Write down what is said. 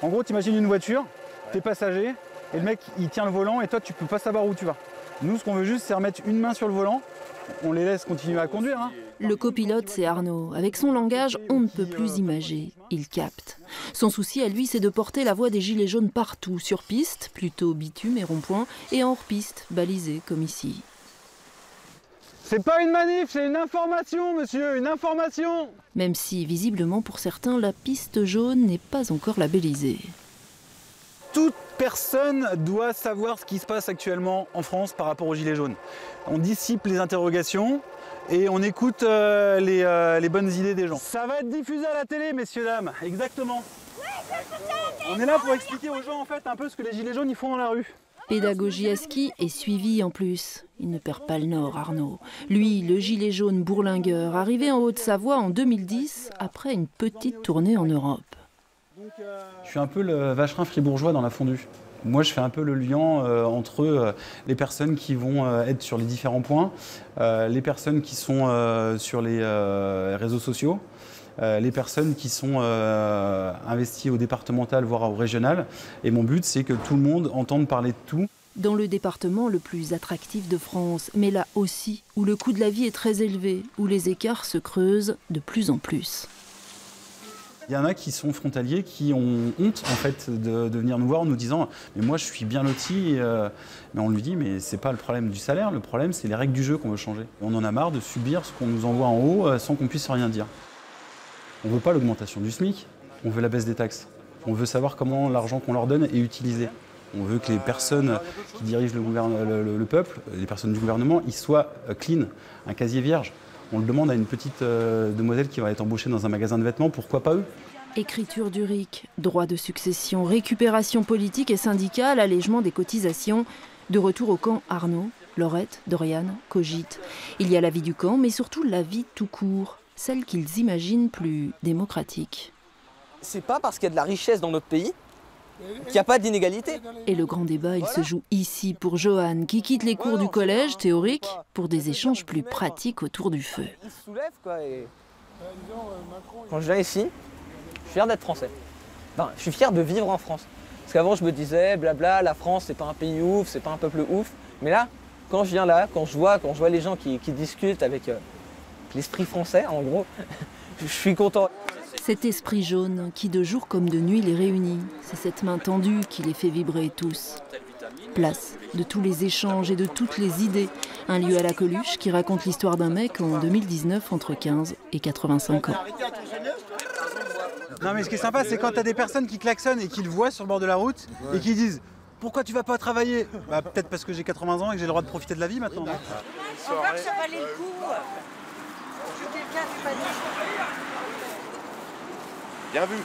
En gros, t'imagines une voiture, t'es passager, et le mec, il tient le volant, et toi, tu peux pas savoir où tu vas. Nous, ce qu'on veut juste, c'est remettre une main sur le volant. On les laisse continuer à conduire. Hein. Le copilote, c'est Arnaud. Avec son langage, on ne peut plus imager. Il capte. Son souci à lui, c'est de porter la voix des gilets jaunes partout, sur piste, plutôt bitume et rond-point, et hors piste, balisé comme ici. C'est pas une manif, c'est une information, monsieur, une information. Même si, visiblement, pour certains, la piste jaune n'est pas encore labellisée. Toute personne doit savoir ce qui se passe actuellement en France par rapport aux gilets jaunes. On dissipe les interrogations et on écoute les bonnes idées des gens. Ça va être diffusé à la télé, messieurs, dames, exactement. On est là pour expliquer aux gens en fait un peu ce que les gilets jaunes ils font dans la rue. Pédagogie à ski et suivi en plus. Il ne perd pas le nord, Arnaud. Lui, le gilet jaune bourlingueur, arrivé en Haute-Savoie en 2010, après une petite tournée en Europe. Je suis un peu le vacherin fribourgeois dans la fondue. Moi, je fais un peu le lien entre les personnes qui vont être sur les différents points, les personnes qui sont sur les réseaux sociaux, les personnes qui sont investies au départemental, voire au régional. Et mon but, c'est que tout le monde entende parler de tout. Dans le département le plus attractif de France, mais là aussi, où le coût de la vie est très élevé, où les écarts se creusent de plus en plus. Il y en a qui sont frontaliers, qui ont honte en fait de venir nous voir en nous disant « mais moi je suis bien loti ». Mais on lui dit « mais c'est pas le problème du salaire, le problème c'est les règles du jeu qu'on veut changer ». On en a marre de subir ce qu'on nous envoie en haut sans qu'on puisse rien dire. On ne veut pas l'augmentation du SMIC, on veut la baisse des taxes. On veut savoir comment l'argent qu'on leur donne est utilisé. On veut que les personnes qui dirigent le peuple, les personnes du gouvernement, ils soient clean, un casier vierge. On le demande à une petite demoiselle qui va être embauchée dans un magasin de vêtements, pourquoi pas eux? Écriture du RIC, droit de succession, récupération politique et syndicale, allègement des cotisations. De retour au camp, Arnaud, Laurette, Dorian cogitent. Il y a la vie du camp, mais surtout la vie tout court, celle qu'ils imaginent plus démocratique. C'est pas parce qu'il y a de la richesse dans notre pays qu'il n'y a pas d'inégalité. Et le grand débat, il se joue ici pour Johan, qui quitte les cours du collège théorique pour des échanges plus pratiques autour du feu. Il se soulève quoi. Et... Quand je viens ici, je suis fier d'être français. Enfin, je suis fier de vivre en France. Parce qu'avant, je me disais, blabla, la France, c'est pas un pays ouf, c'est pas un peuple ouf. Mais là, quand je viens là, quand je vois les gens qui discutent avec l'esprit français, en gros, je suis content. Cet esprit jaune qui de jour comme de nuit les réunit, c'est cette main tendue qui les fait vibrer tous. Place de tous les échanges et de toutes les idées, un lieu à la Coluche qui raconte l'histoire d'un mec en 2019 entre 15 et 85 ans. Non mais ce qui est sympa, c'est quand tu as des personnes qui klaxonnent et qui le voient sur le bord de la route et qui disent « Pourquoi tu vas pas travailler ?» Bah peut-être parce que j'ai 80 ans et que j'ai le droit de profiter de la vie maintenant. On voit que ça valait le coup. Si quelqu'un fait pas des... Bien vu.